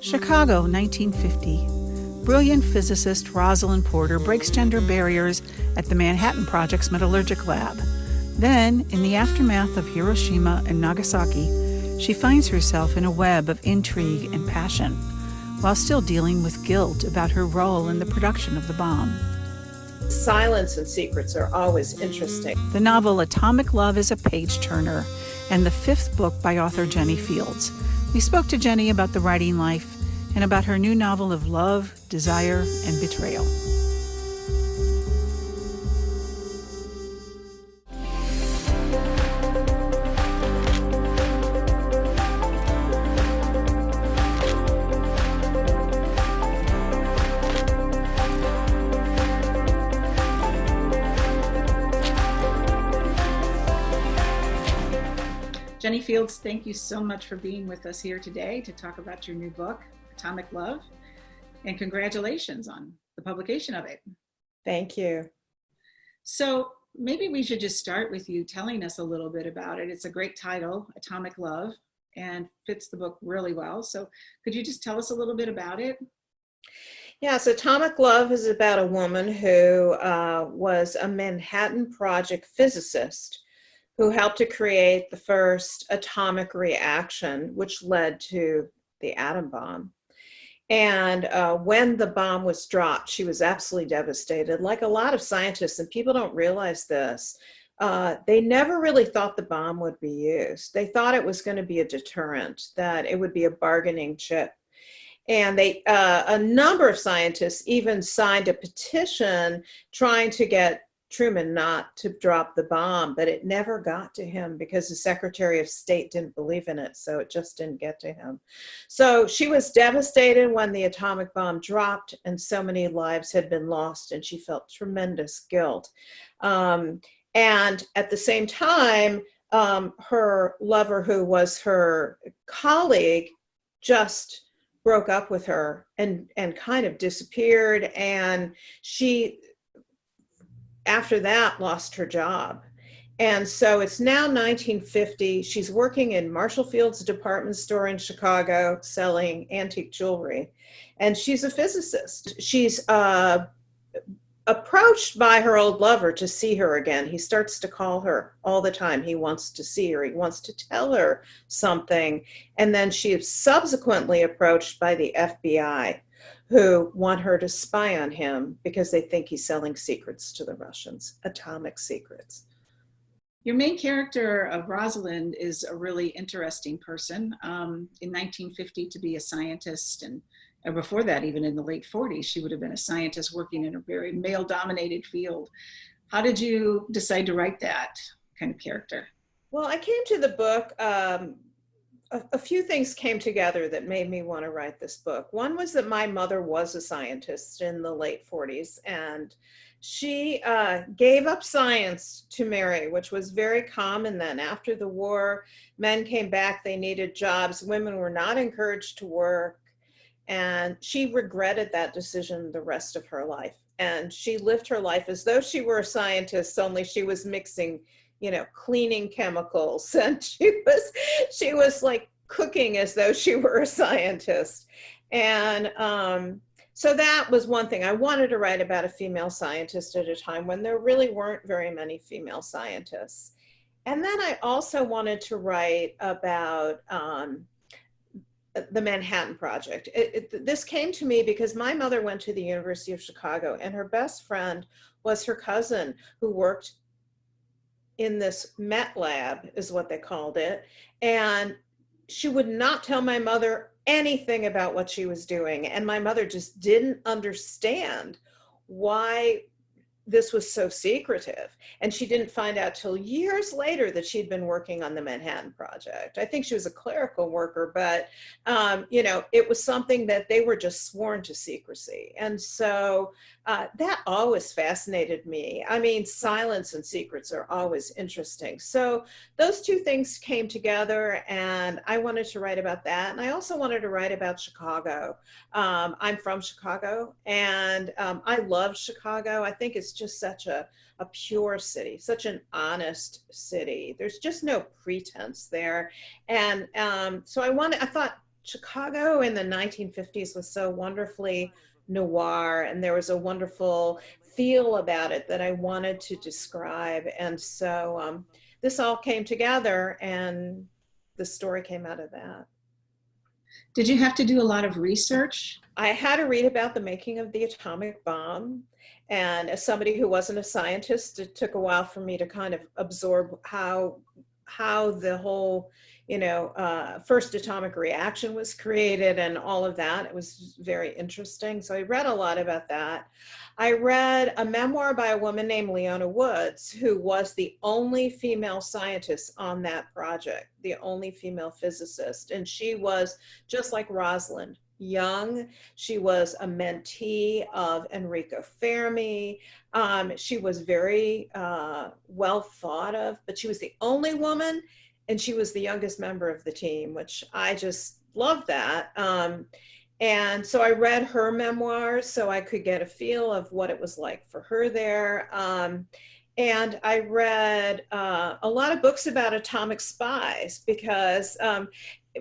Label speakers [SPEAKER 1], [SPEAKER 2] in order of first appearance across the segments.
[SPEAKER 1] Chicago, 1950. Brilliant physicist Rosalind Porter breaks gender barriers at the Manhattan Project's metallurgic lab. Then, in the aftermath of Hiroshima and Nagasaki, she finds herself in a web of intrigue and passion, while still dealing with guilt about her role in the production of the bomb.
[SPEAKER 2] Silence and secrets are always interesting.
[SPEAKER 1] The novel Atomic Love is a page-turner, and the fifth book by author Jennie Fields. We spoke to Jennie about the writing life and about her new novel of love, desire, and betrayal. Jennie Fields, thank you so much for being with us here today to talk about your new book, Atomic Love, and congratulations on the publication of it.
[SPEAKER 2] Thank you.
[SPEAKER 1] So maybe we should just start with you telling us a little bit about it. It's a great title, Atomic Love, and fits the book really well. So could you just tell us a little bit about it?
[SPEAKER 2] Yes, Atomic Love is about a woman who was a Manhattan Project physicist who helped to create the first atomic reaction, which led to the atom bomb. And when the bomb was dropped, she was absolutely devastated. Like a lot of scientists, and people don't realize this, they never really thought the bomb would be used. They thought it was going to be a deterrent, that it would be a bargaining chip. And a number of scientists even signed a petition trying to get Truman not to drop the bomb, but it never got to him because the Secretary of State didn't believe in it, so it just didn't get to him. So she was devastated when the atomic bomb dropped and so many lives had been lost, and she felt tremendous guilt. And at the same time, her lover, who was her colleague, just broke up with her and kind of disappeared, and she after that lost her job. And so it's now 1950. She's working in Marshall Field's department store in Chicago selling antique jewelry. And she's a physicist. She's approached by her old lover to see her again. He starts to call her all the time. He wants to see her. He wants to tell her something. And then she is subsequently approached by the FBI, who want her to spy on him because they think he's selling secrets to the Russians, atomic secrets.
[SPEAKER 1] Your main character of Rosalind is a really interesting person. In 1950, to be a scientist, and before that, even in the late 40s, she would have been a scientist working in a very male-dominated field. How did you decide to write that kind of character?
[SPEAKER 2] Well, I came to the book, a few things came together that made me want to write this book. One was that my mother was a scientist in the late 40s, and she gave up science to marry, which was very common then. After the war, men came back, they needed jobs, women were not encouraged to work, and she regretted that decision the rest of her life. And she lived her life as though she were a scientist, only she was mixing, cleaning chemicals, and she was like cooking as though she were a scientist. And so that was one thing. I wanted to write about a female scientist at a time when there really weren't very many female scientists. And then I also wanted to write about the Manhattan Project. This came to me because my mother went to the University of Chicago, and her best friend was her cousin who worked in this Met lab, is what they called it. And she would not tell my mother anything about what she was doing. And my mother just didn't understand why this was so secretive. And she didn't find out till years later that she'd been working on the Manhattan Project. I think she was a clerical worker, but it was something that they were just sworn to secrecy. And so that always fascinated me. I mean, silence and secrets are always interesting. So those two things came together, and I wanted to write about that. And I also wanted to write about Chicago. I'm from Chicago, and I love Chicago. I think it's just such a pure city, such an honest city. There's just no pretense there. And so I thought Chicago in the 1950s was so wonderfully noir, and there was a wonderful feel about it that I wanted to describe. And so this all came together, and the story came out of that.
[SPEAKER 1] Did you have to do a lot of research?
[SPEAKER 2] I had to read about the making of the atomic bomb. And as somebody who wasn't a scientist, it took a while for me to kind of absorb how the whole, first atomic reaction was created and all of that. It was very interesting. So I read a lot about that. I read a memoir by a woman named Leona Woods, who was the only female scientist on that project, the only female physicist. And she was just like Rosalind, young. She was a mentee of Enrico Fermi. She was very well thought of, but she was the only woman, and she was the youngest member of the team, which I just loved that. And so I read her memoirs so I could get a feel of what it was like for her there. And I read a lot of books about atomic spies because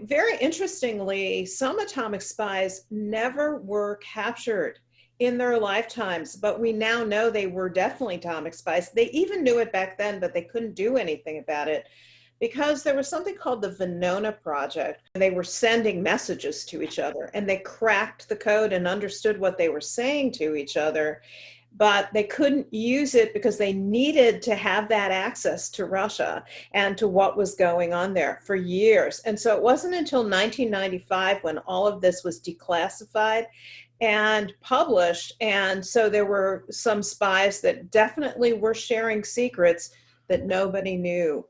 [SPEAKER 2] very interestingly, some atomic spies never were captured in their lifetimes, but we now know they were definitely atomic spies. They even knew it back then, but they couldn't do anything about it because there was something called the Venona Project. They were sending messages to each other, and they cracked the code and understood what they were saying to each other, but they couldn't use it because they needed to have that access to Russia and to what was going on there for years. And so it wasn't until 1995 when all of this was declassified and published. And so there were some spies that definitely were sharing secrets that nobody knew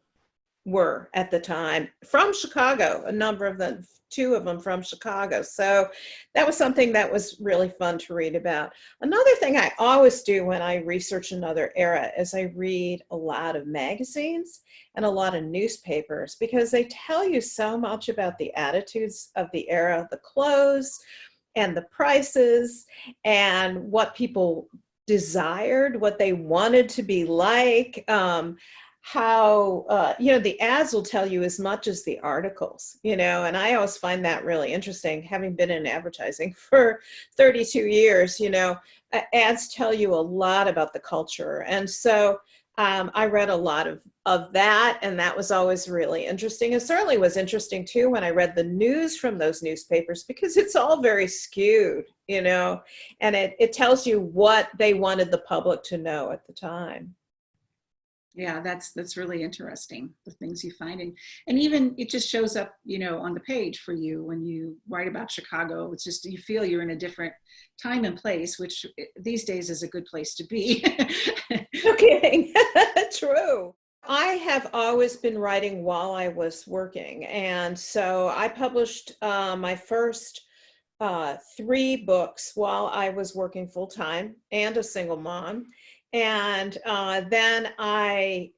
[SPEAKER 2] were at the time from Chicago, a number of them, 2 of them from Chicago. So that was something that was really fun to read about. Another thing I always do when I research another era is I read a lot of magazines and a lot of newspapers because they tell you so much about the attitudes of the era, the clothes and the prices and what people desired, what they wanted to be like. How the ads will tell you as much as the articles, and I always find that really interesting, having been in advertising for 32 years. Ads tell you a lot about the culture, and so I read a lot of that, and that was always really interesting. It certainly was interesting too when I read the news from those newspapers, because it's all very skewed, and it tells you what they wanted the public to know at the time.
[SPEAKER 1] Yeah, that's really interesting, the things you find. And even it just shows up, on the page for you when you write about Chicago. It's just, you feel you're in a different time and place, which these days is a good place to be.
[SPEAKER 2] No kidding. True. I have always been writing while I was working. And so I published my first 3 books while I was working full time and a single mom. And then I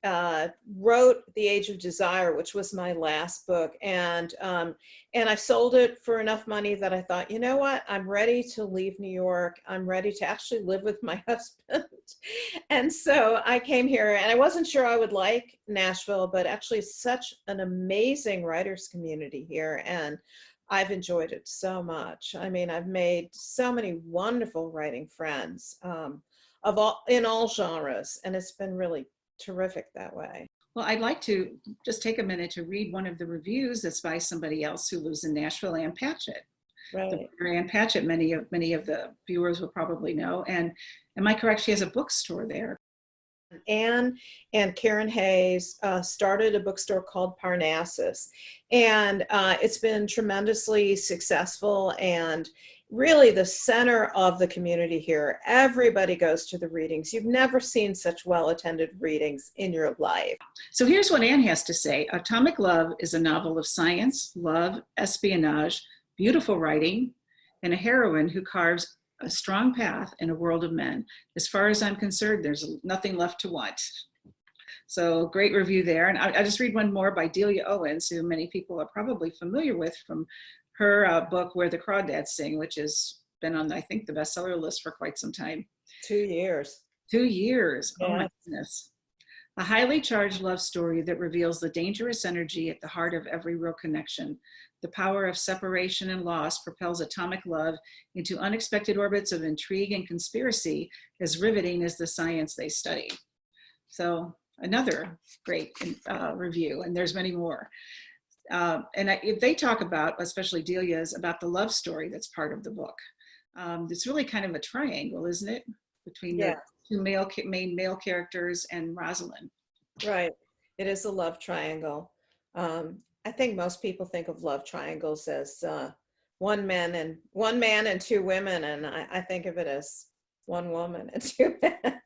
[SPEAKER 2] wrote The Age of Desire, which was my last book. And I sold it for enough money that I thought, you know what, I'm ready to leave New York. I'm ready to actually live with my husband. And so I came here, and I wasn't sure I would like Nashville, but actually it's such an amazing writers community here. And I've enjoyed it so much. I mean, I've made so many wonderful writing friends. In all genres, and it's been really terrific that way.
[SPEAKER 1] Well, I'd like to just take a minute to read one of the reviews that's by somebody else who lives in Nashville, Ann Patchett.
[SPEAKER 2] Right.
[SPEAKER 1] Ann Patchett, many of the viewers will probably know. And am I correct? She has a bookstore there.
[SPEAKER 2] Anne and Karen Hayes started a bookstore called Parnassus, and it's been tremendously successful and really the center of the community here. Everybody goes to the readings. You've never seen such well-attended readings in your life.
[SPEAKER 1] So here's what Anne has to say. Atomic Love is a novel of science, love, espionage, beautiful writing, and a heroine who carves a strong path in a world of men. As far as I'm concerned, there's nothing left to want. So great review there. And I'll just read one more by Delia Owens, who many people are probably familiar with from her book, Where the Crawdads Sing, which has been on, I think, the bestseller list for quite some time.
[SPEAKER 2] 2 years.
[SPEAKER 3] 2 years. Oh my
[SPEAKER 2] Yeah.
[SPEAKER 3] goodness. A highly charged love story that reveals the dangerous energy at the heart of every real connection. The power of separation and loss propels atomic love into unexpected orbits of intrigue and conspiracy, as riveting as the science they study. So another great review, and there's many more. If they talk about, especially Delia's, about the love story that's part of the book. It's really kind of a triangle, isn't it? Between the two main male characters and Rosalind.
[SPEAKER 2] Right. It is a love triangle. I think most people think of love triangles as one man and two women, and I think of it as one woman and two men.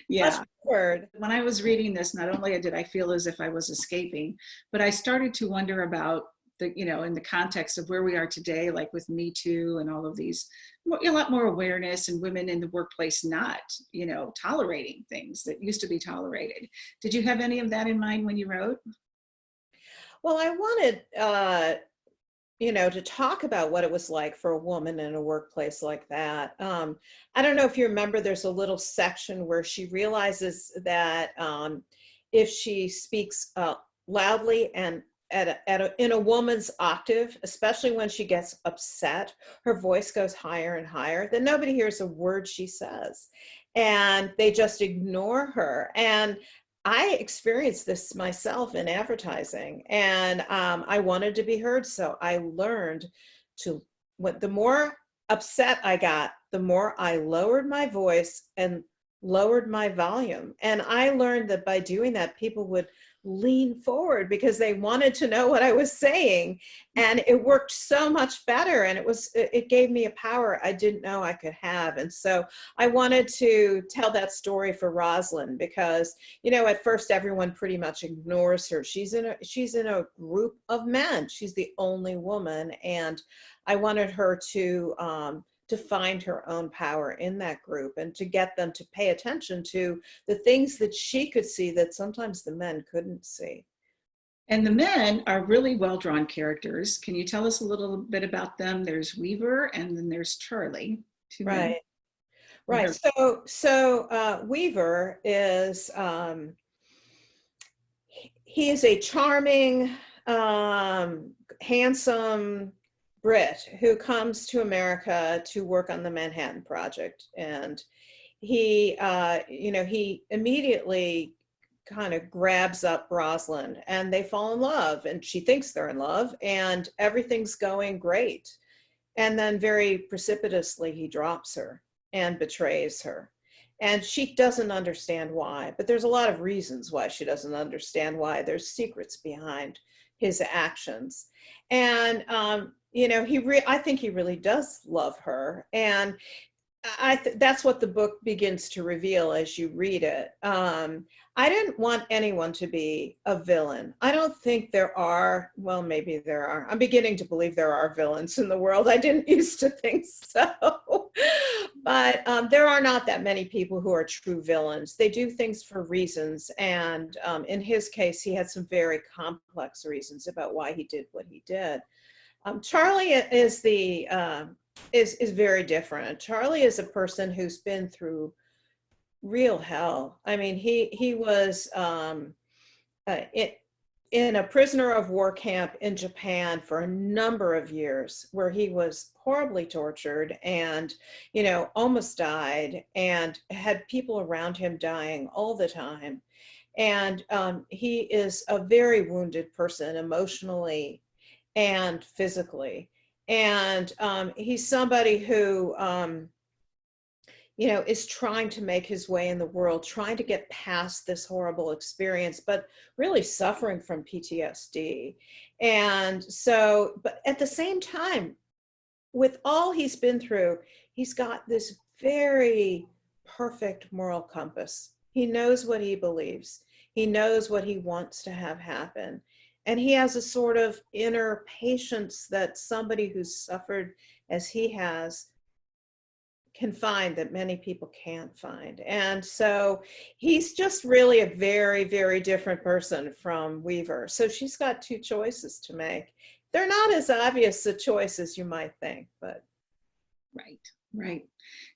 [SPEAKER 3] Yeah.
[SPEAKER 2] Word.
[SPEAKER 3] When I was reading this, not only did I feel as if I was escaping, but I started to wonder about the, in the context of where we are today, like with Me Too and all of these, a lot more awareness and women in the workplace not, tolerating things that used to be tolerated. Did you have any of that in mind when you wrote?
[SPEAKER 2] Well, I wanted, to talk about what it was like for a woman in a workplace like that. I don't know if you remember, there's a little section where she realizes that if she speaks loudly and in a woman's octave, especially when she gets upset, her voice goes higher and higher, then nobody hears a word she says. And they just ignore her. And I experienced this myself in advertising, and I wanted to be heard. So I learned the more upset I got, the more I lowered my voice and lowered my volume. And I learned that by doing that, people would lean forward because they wanted to know what I was saying. And it worked so much better. And it gave me a power I didn't know I could have. And so I wanted to tell that story for Rosalind because, at first everyone pretty much ignores her. She's in a group of men. She's the only woman. And I wanted her to find her own power in that group and to get them to pay attention to the things that she could see that sometimes the men couldn't see.
[SPEAKER 3] And the men are really well-drawn characters. Can you tell us a little bit about them? There's Weaver and then there's Charlie. Two men.
[SPEAKER 2] Right. So Weaver is, he is a charming, handsome Brit who comes to America to work on the Manhattan Project. And he immediately kind of grabs up Rosalind and they fall in love, and she thinks they're in love and everything's going great. And then very precipitously, he drops her and betrays her. And she doesn't understand why, but there's a lot of reasons why she doesn't understand why. There's secrets behind his actions. And, I think he really does love her. And that's what the book begins to reveal as you read it. I didn't want anyone to be a villain. I don't think there are, well, maybe there are. I'm beginning to believe there are villains in the world. I didn't used to think so. But there are not that many people who are true villains. They do things for reasons. And in his case, he had some very complex reasons about why he did what he did. Charlie is very different. Charlie is a person who's been through real hell. I mean, he was in a prisoner of war camp in Japan for a number of years, where he was horribly tortured and, almost died, and had people around him dying all the time. And he is a very wounded person emotionally and physically. And he's somebody who, is trying to make his way in the world, trying to get past this horrible experience, but really suffering from PTSD. And so, but at the same time, with all he's been through, he's got this very perfect moral compass. He knows what he believes. He knows what he wants to have happen. And he has a sort of inner patience that somebody who's suffered as he has can find, that many people can't find. And so he's just really a very, very different person from Weaver. So she's got two choices to make. They're not as obvious a choice as you might think, but.
[SPEAKER 3] Right. Right.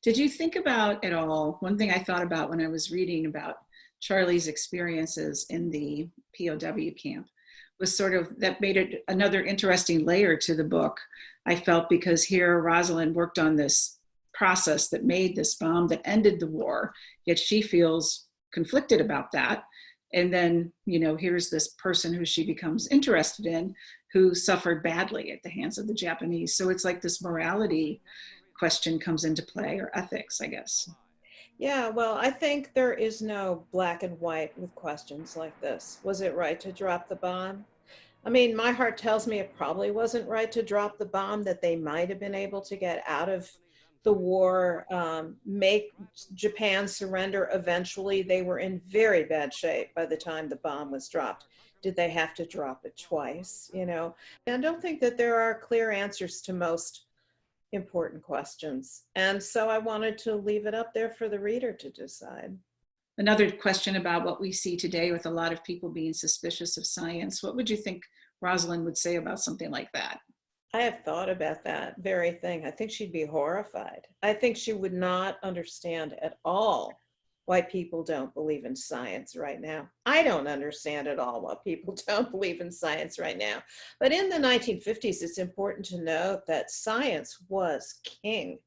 [SPEAKER 3] Did you think about at all, one thing I thought about when I was reading about Charlie's experiences in the POW camp was sort of, that made it another interesting layer to the book, I felt, because here Rosalind worked on this process that made this bomb that ended the war, yet she feels conflicted about that. And then, you know, here's this person who she becomes interested in who suffered badly at the hands of the Japanese. So it's like this morality question comes into play, or ethics, I guess.
[SPEAKER 2] Yeah, well, I think there is no black and white with questions like this. Was it right to drop the bomb? I mean, my heart tells me it probably wasn't right to drop the bomb, that they might have been able to get out of the war, make Japan surrender eventually. They were in very bad shape by the time the bomb was dropped. Did they have to drop it twice? You know, and I don't think that there are clear answers to most important questions. And so I wanted to leave it up there for the reader to decide.
[SPEAKER 3] Another question about what we see today with a lot of people being suspicious of science. What would you think Rosalind would say about something like that?
[SPEAKER 2] I have thought about that very thing. I think she'd be horrified. I think she would not understand at all why people don't believe in science right now. I don't understand at all why people don't believe in science right now. But in the 1950s, it's important to note that science was king.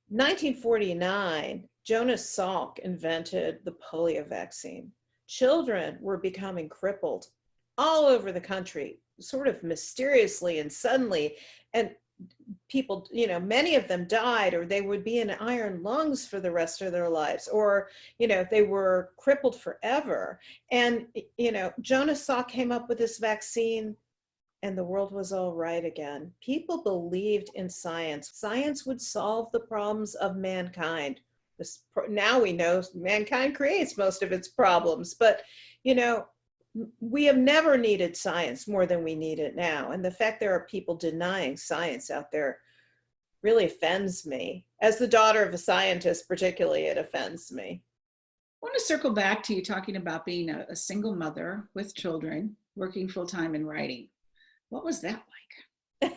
[SPEAKER 2] 1949, Jonas Salk invented the polio vaccine. Children were becoming crippled all over the country, sort of mysteriously and suddenly. And people, you know, many of them died, or they would be in iron lungs for the rest of their lives, or, you know, they were crippled forever. And, you know, Jonas Salk came up with this vaccine, and the world was all right again. People believed in science. Science would solve the problems of mankind. Now we know mankind creates most of its problems, but, you know, we have never needed science more than we need it now. And the fact there are people denying science out there really offends me. As the daughter of a scientist, particularly, it offends me.
[SPEAKER 3] I want to circle back to you talking about being a single mother with children, working full-time and writing. What was that like?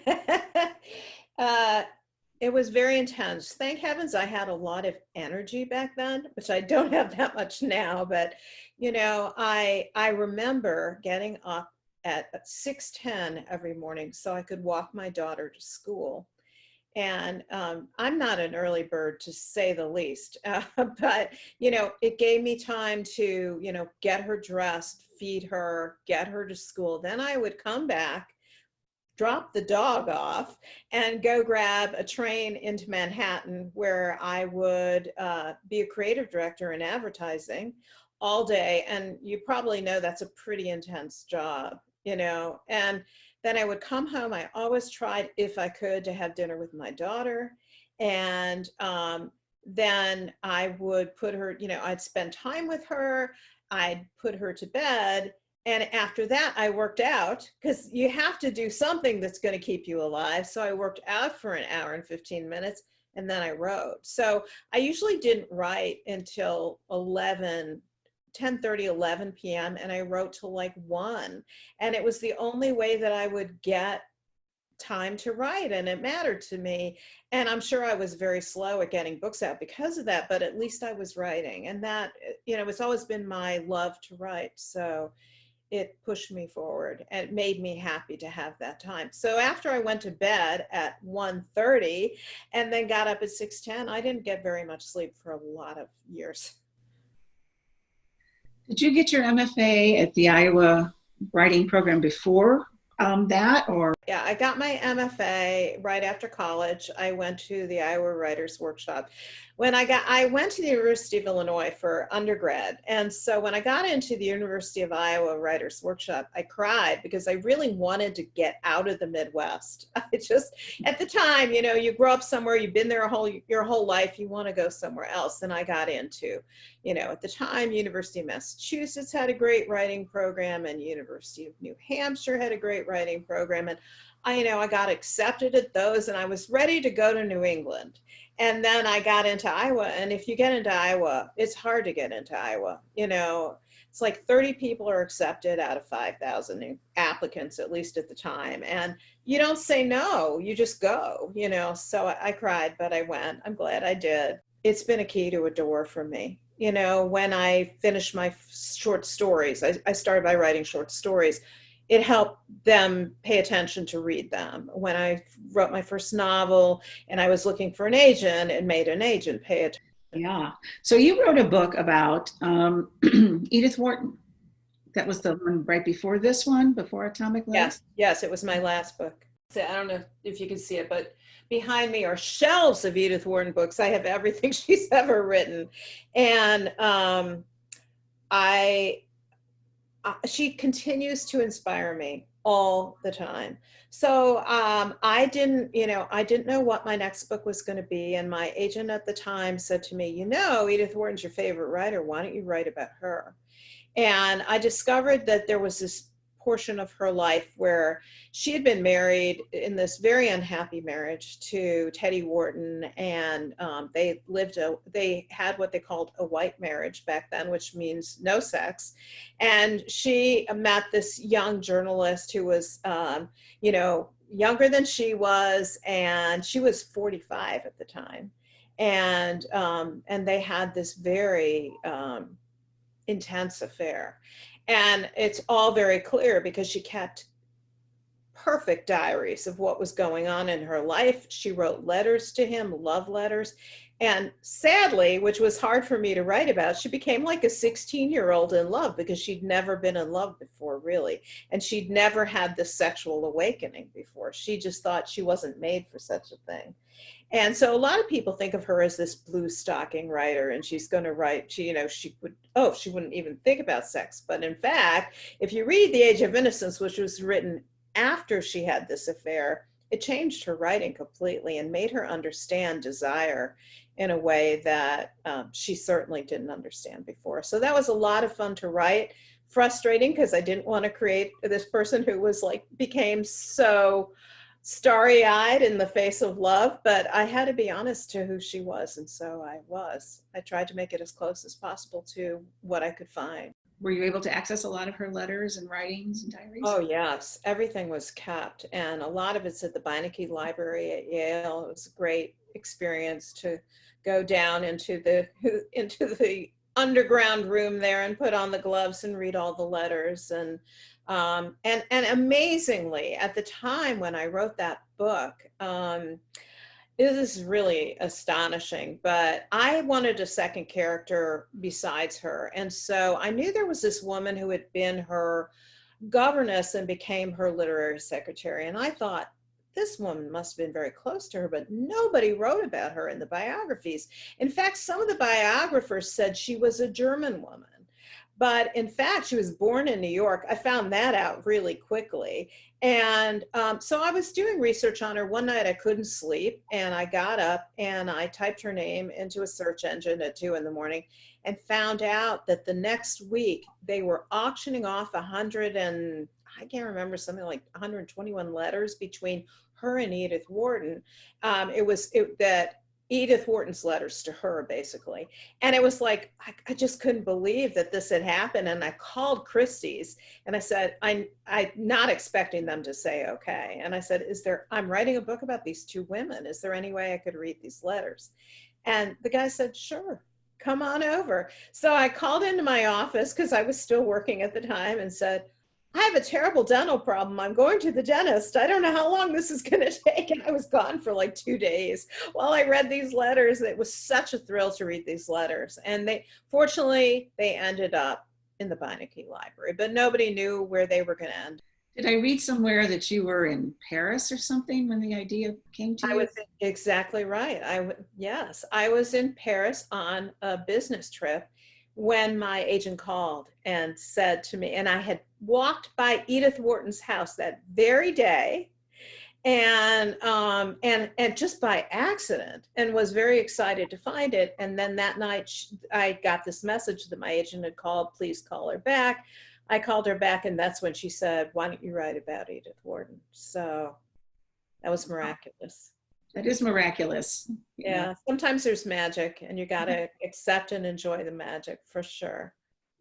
[SPEAKER 2] It was very intense. Thank heavens I had a lot of energy back then, which I don't have that much now. But, you know, I remember getting up at 6:10 every morning so I could walk my daughter to school. And I'm not an early bird, to say the least, but, you know, it gave me time to, you know, get her dressed, feed her, get her to school. Then I would come back, drop the dog off, and go grab a train into Manhattan, where I would be a creative director in advertising all day. And you probably know that's a pretty intense job, you know. And then I would come home. I always tried, if I could, to have dinner with my daughter. And then I would put her, you know, I'd spend time with her. I'd put her to bed. And after that, I worked out, because you have to do something that's going to keep you alive. So I worked out for an hour and 15 minutes, and then I wrote. So I usually didn't write until 10:30, 11 p.m. And I wrote till like 1. And it was the only way that I would get time to write, and it mattered to me. And I'm sure I was very slow at getting books out because of that, but at least I was writing. And that, you know, it's always been my love to write. So it pushed me forward, and it made me happy to have that time. So after I went to bed at 1:30 and then got up at 6:10, I didn't get very much sleep for a lot of years.
[SPEAKER 3] Did you get your MFA at the Iowa writing program before that, or?
[SPEAKER 2] Yeah, I got my MFA right after college. I went to the Iowa Writers Workshop. I went to the University of Illinois for undergrad. And so when I got into the University of Iowa Writers Workshop, I cried, because I really wanted to get out of the Midwest. I just, at the time, you know, you grow up somewhere, you've been there your whole life, you want to go somewhere else. And I got into, you know, at the time, University of Massachusetts had a great writing program, and University of New Hampshire had a great writing program. And I got accepted at those, and I was ready to go to New England. And then I got into Iowa. And if you get into Iowa, it's hard to get into Iowa. You know, it's like 30 people are accepted out of 5,000 applicants, at least at the time. And you don't say no, you just go, you know. So I cried, but I went. I'm glad I did. It's been a key to a door for me. You know, when I finished my short stories, I started by writing short stories. It helped them pay attention to read them. When I wrote my first novel and I was looking for an agent, it made an agent pay attention.
[SPEAKER 3] Yeah. So you wrote a book about Edith Wharton. That was the one right before this one, before Atomic Love?
[SPEAKER 2] Yes, yes, it was my last book. So I don't know if you can see it, but behind me are shelves of Edith Wharton books. I have everything she's ever written. And she continues to inspire me all the time. So I didn't know what my next book was going to be. And my agent at the time said to me, you know, Edith Wharton's your favorite writer. Why don't you write about her? And I discovered that there was this portion of her life where she had been married in this very unhappy marriage to Teddy Wharton, and they had what they called a white marriage back then, which means no sex. And she met this young journalist who was, younger than she was, and she was 45 at the time. And they had this very intense affair. And it's all very clear because she kept perfect diaries of what was going on in her life. She wrote letters to him, love letters. And sadly, which was hard for me to write about, she became like a 16-year-old in love because she'd never been in love before, really. And she'd never had this sexual awakening before. She just thought she wasn't made for such a thing. And so a lot of people think of her as this blue stocking writer, and she's going to write, she wouldn't even think about sex. But in fact, if you read The Age of Innocence, which was written after she had this affair, it changed her writing completely and made her understand desire in a way that she certainly didn't understand before. So that was a lot of fun to write. Frustrating because I didn't want to create this person who was became so starry-eyed in the face of love, but I had to be honest to who she was, and so I was. I tried to make it as close as possible to what I could find.
[SPEAKER 3] Were you able to access a lot of her letters and writings and diaries?
[SPEAKER 2] Oh yes, everything was kept, and a lot of it's at the WWII Library at Yale. It was a great experience to go down into the underground room there and put on the gloves and read all the letters. And amazingly, at the time when I wrote that book, this is really astonishing, but I wanted a second character besides her. And so I knew there was this woman who had been her governess and became her literary secretary. And I thought, this woman must have been very close to her, but nobody wrote about her in the biographies. In fact, some of the biographers said she was a German woman. But in fact, she was born in New York. I found that out really quickly. And so I was doing research on her. One night I couldn't sleep, and I got up and I typed her name into a search engine at 2 a.m. and found out that the next week they were auctioning off 100 and I can't remember, something like 121 letters between her and Edith Wharton. That Edith Wharton's letters to her, basically. And it was like, I just couldn't believe that this had happened. And I called Christie's and I said, I'm not expecting them to say, okay. And I said, I'm writing a book about these two women. Is there any way I could read these letters? And the guy said, sure, come on over. So I called into my office because I was still working at the time and said, I have a terrible dental problem. I'm going to the dentist. I don't know how long this is going to take. And I was gone for like 2 days while I read these letters. It was such a thrill to read these letters. And fortunately, they ended up in the WWII Library, but nobody knew where they were going to end.
[SPEAKER 3] Did I read somewhere that you were in Paris or something when the idea came to you?
[SPEAKER 2] I was exactly right. Yes, I was in Paris on a business trip when my agent called and said to me, and I had walked by Edith Wharton's house that very day, and just by accident, and was very excited to find it. And then that night I got this message that my agent had called, please call her back. I called her back, and that's when she said, why don't you write about Edith Wharton? So that was miraculous.
[SPEAKER 3] That is miraculous.
[SPEAKER 2] Yeah, sometimes there's magic, and you got to accept and enjoy the magic, for sure.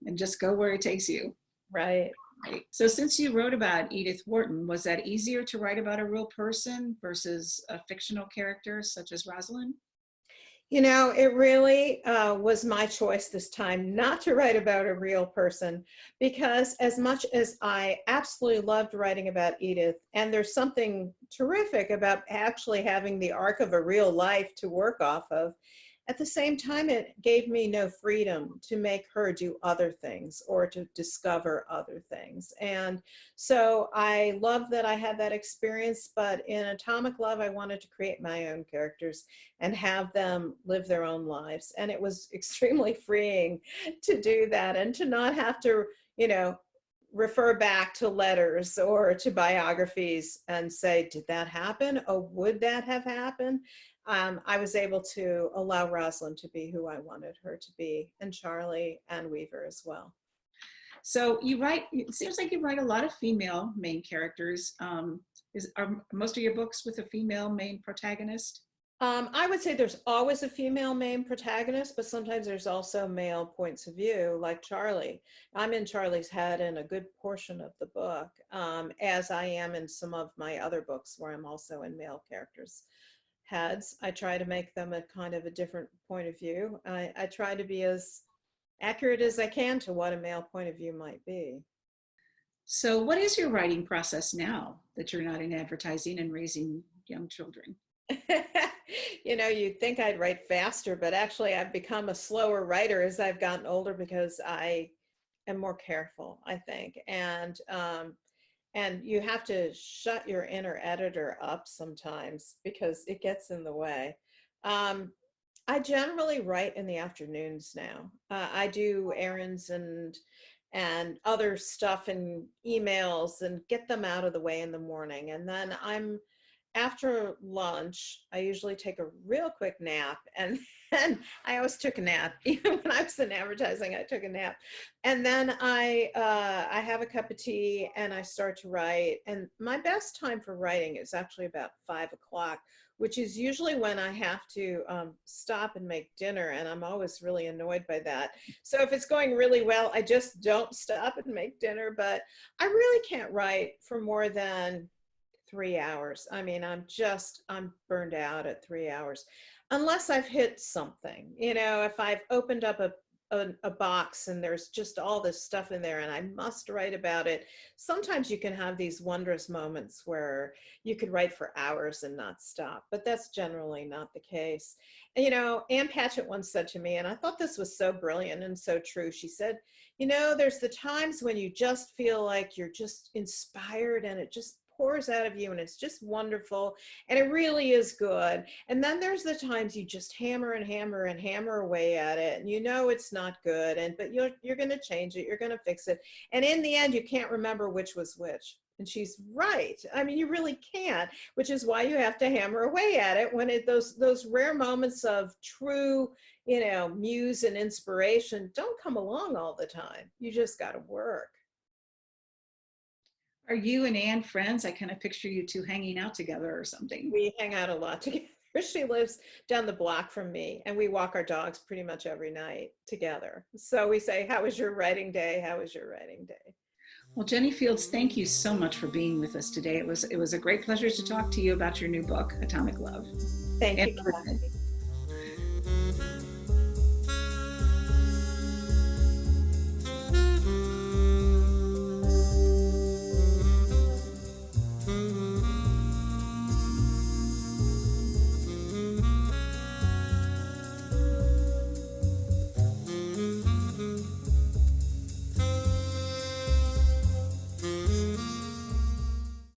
[SPEAKER 3] and just go where it takes you.
[SPEAKER 2] Right.
[SPEAKER 3] Right. So since you wrote about Edith Wharton, was that easier to write about a real person versus a fictional character such as Rosalind?
[SPEAKER 2] You know, it really was my choice this time not to write about a real person, because as much as I absolutely loved writing about Edith, and there's something terrific about actually having the arc of a real life to work off of, at the same time, it gave me no freedom to make her do other things or to discover other things. And so I love that I had that experience, but in Atomic Love, I wanted to create my own characters and have them live their own lives. And it was extremely freeing to do that and to not have to, you know, refer back to letters or to biographies and say, did that happen? Oh, would that have happened? I was able to allow Rosalind to be who I wanted her to be, and Charlie and Weaver as well.
[SPEAKER 3] So you write, it seems like you write a lot of female main characters. Are most of your books with a female main protagonist?
[SPEAKER 2] I would say there's always a female main protagonist, but sometimes there's also male points of view, like Charlie. I'm in Charlie's head in a good portion of the book, as I am in some of my other books where I'm also in male characters' heads. I try to make them a kind of a different point of view. I try to be as accurate as I can to what a male point of view might be.
[SPEAKER 3] So what is your writing process now that you're not in advertising and raising young children?
[SPEAKER 2] You know, you'd think I'd write faster, but actually I've become a slower writer as I've gotten older because I am more careful, I think. And you have to shut your inner editor up sometimes because it gets in the way. I generally write in the afternoons now. I do errands and other stuff and emails and get them out of the way in the morning. And then after lunch, I usually take a real quick nap, and I always took a nap. Even when I was in advertising, I took a nap. And then I have a cup of tea and I start to write. And my best time for writing is actually about 5 o'clock, which is usually when I have to stop and make dinner. And I'm always really annoyed by that. So if it's going really well, I just don't stop and make dinner. But I really can't write for more than 3 hours. I mean, I'm burned out at 3 hours, unless I've hit something. You know, if I've opened up a box and there's just all this stuff in there and I must write about it. Sometimes you can have these wondrous moments where you could write for hours and not stop, but that's generally not the case. And, you know, Ann Patchett once said to me, and I thought this was so brilliant and so true. She said, you know, there's the times when you just feel like you're just inspired and it just pours out of you and it's just wonderful and it really is good. And then there's the times you just hammer and hammer and hammer away at it and you know it's not good, but you're going to change it, you're going to fix it, and in the end you can't remember which was which. And she's right. I mean, you really can't, which is why you have to hammer away at it when those rare moments of true, you know, muse and inspiration don't come along all the time. You just got to work.
[SPEAKER 3] Are you and Anne friends? I kind of picture you two hanging out together or something.
[SPEAKER 2] We hang out a lot together. She lives down the block from me and we walk our dogs pretty much every night together. So we say, how was your writing day? How was your writing day?
[SPEAKER 3] Well, Jennie Fields, thank you so much for being with us today. It was a great pleasure to talk to you about your new book, Atomic Love.
[SPEAKER 2] Thank you.